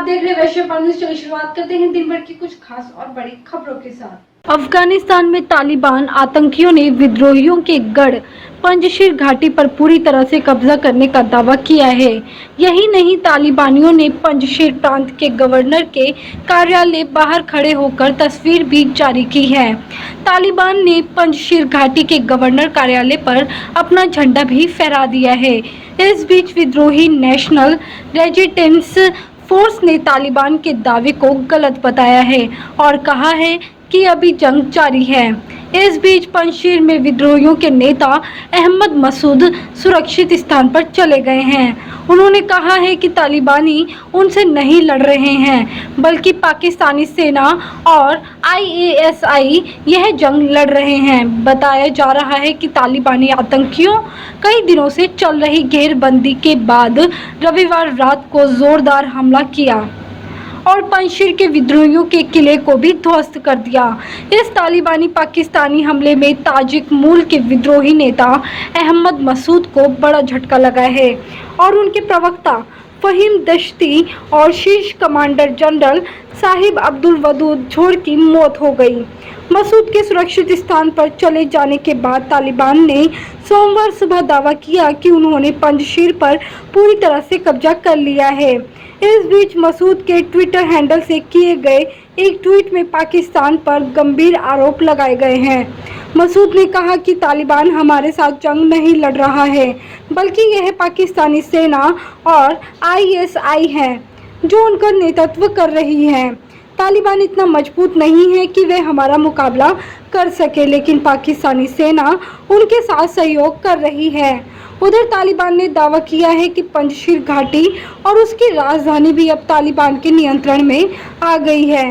देख रहे वैश्य न्यूज़। चलिए शुरुआत करते हैं दिन भर की कुछ खास और बड़ी खबरों के साथ। अफगानिस्तान में तालिबान आतंकियों ने विद्रोहियों के गढ़ पंजशीर घाटी पर पूरी तरह से कब्जा करने का दावा किया है। यही नहीं, तालिबानियों ने पंजशीर प्रांत के गवर्नर के कार्यालय बाहर खड़े होकर तस्वीर भी जारी की है। तालिबान ने पंजशीर घाटी के गवर्नर कार्यालय पर अपना झंडा भी फहरा दिया है। इस बीच विद्रोही नेशनल रेजिस्टेंस फोर्स ने तालिबान के दावे को गलत बताया है और कहा है कि अभी जंग जारी है। इस बीच पंजशीर में विद्रोहियों के नेता अहमद मसूद सुरक्षित स्थान पर चले गए हैं। उन्होंने कहा है कि तालिबानी उनसे नहीं लड़ रहे हैं, बल्कि पाकिस्तानी सेना और ISI यह जंग लड़ रहे हैं। बताया जा रहा है कि तालिबानी आतंकियों कई दिनों से चल रही घेरबंदी के बाद रविवार रात को जोरदार हमला किया और पंजशीर के विद्रोहियों के किले को भी ध्वस्त कर दिया। इस तालिबानी पाकिस्तानी हमले में ताजिक मूल के विद्रोही नेता अहमद मसूद को बड़ा झटका लगा है और उनके प्रवक्ता फहीम दश्ती और शीर्ष कमांडर जनरल साहिब अब्दुल वदूद झोर की मौत हो गई। मसूद के सुरक्षित स्थान पर चले जाने के बाद तालिबान ने सोमवार सुबह दावा किया कि उन्होंने पंजशीर पर पूरी तरह से कब्जा कर लिया है। इस बीच मसूद के ट्विटर हैंडल से किए गए एक ट्वीट में पाकिस्तान पर गंभीर आरोप लगाए गए हैं। मसूद ने कहा कि तालिबान हमारे साथ जंग नहीं लड़ रहा है, बल्कि यह पाकिस्तानी सेना और ISI है जो उनका नेतृत्व कर रही है। तालिबान इतना मजबूत नहीं है कि वे हमारा मुकाबला कर सके, लेकिन पाकिस्तानी सेना उनके साथ सहयोग कर रही है। उधर तालिबान ने दावा किया है कि पंजशीर घाटी और उसकी राजधानी भी अब तालिबान के नियंत्रण में आ गई है।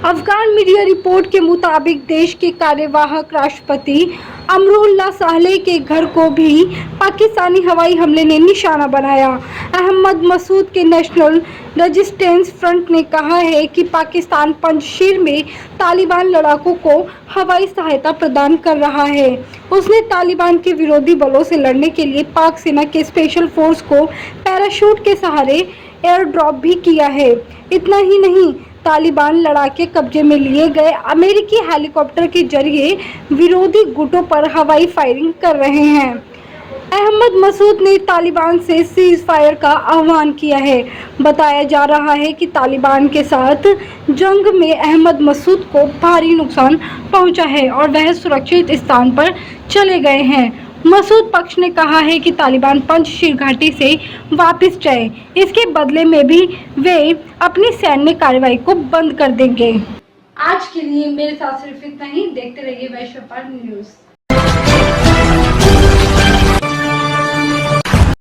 अफगान मीडिया रिपोर्ट के मुताबिक देश के कार्यवाहक राष्ट्रपति अमरुल्लाह सालेह के घर को भी पाकिस्तानी हवाई हमले ने निशाना बनाया। अहमद मसूद के नेशनल रेजिस्टेंस फ्रंट ने कहा है कि पाकिस्तान पंजशीर में तालिबान लड़ाकों को हवाई सहायता प्रदान कर रहा है। उसने तालिबान के विरोधी बलों से लड़ने के लिए पाक सेना के स्पेशल फोर्स को पैराशूट के सहारे एयर ड्रॉप भी किया है। इतना ही नहीं, तालिबान लड़ाके कब्जे में लिए गए अमेरिकी हेलीकॉप्टर के जरिए विरोधी गुटों पर हवाई फायरिंग कर रहे हैं। अहमद मसूद ने तालिबान से सीज फायर का आह्वान किया है। बताया जा रहा है कि तालिबान के साथ जंग में अहमद मसूद को भारी नुकसान पहुंचा है और वह सुरक्षित स्थान पर चले गए हैं। मसूद पक्ष ने कहा है कि तालिबान पंजशीर घाटी से वापस जाए, इसके बदले में भी वे अपनी सैन्य कार्रवाई को बंद कर देंगे। आज के लिए मेरे साथ सिर्फ इतना ही। देखते रहिए वैश्य न्यूज़।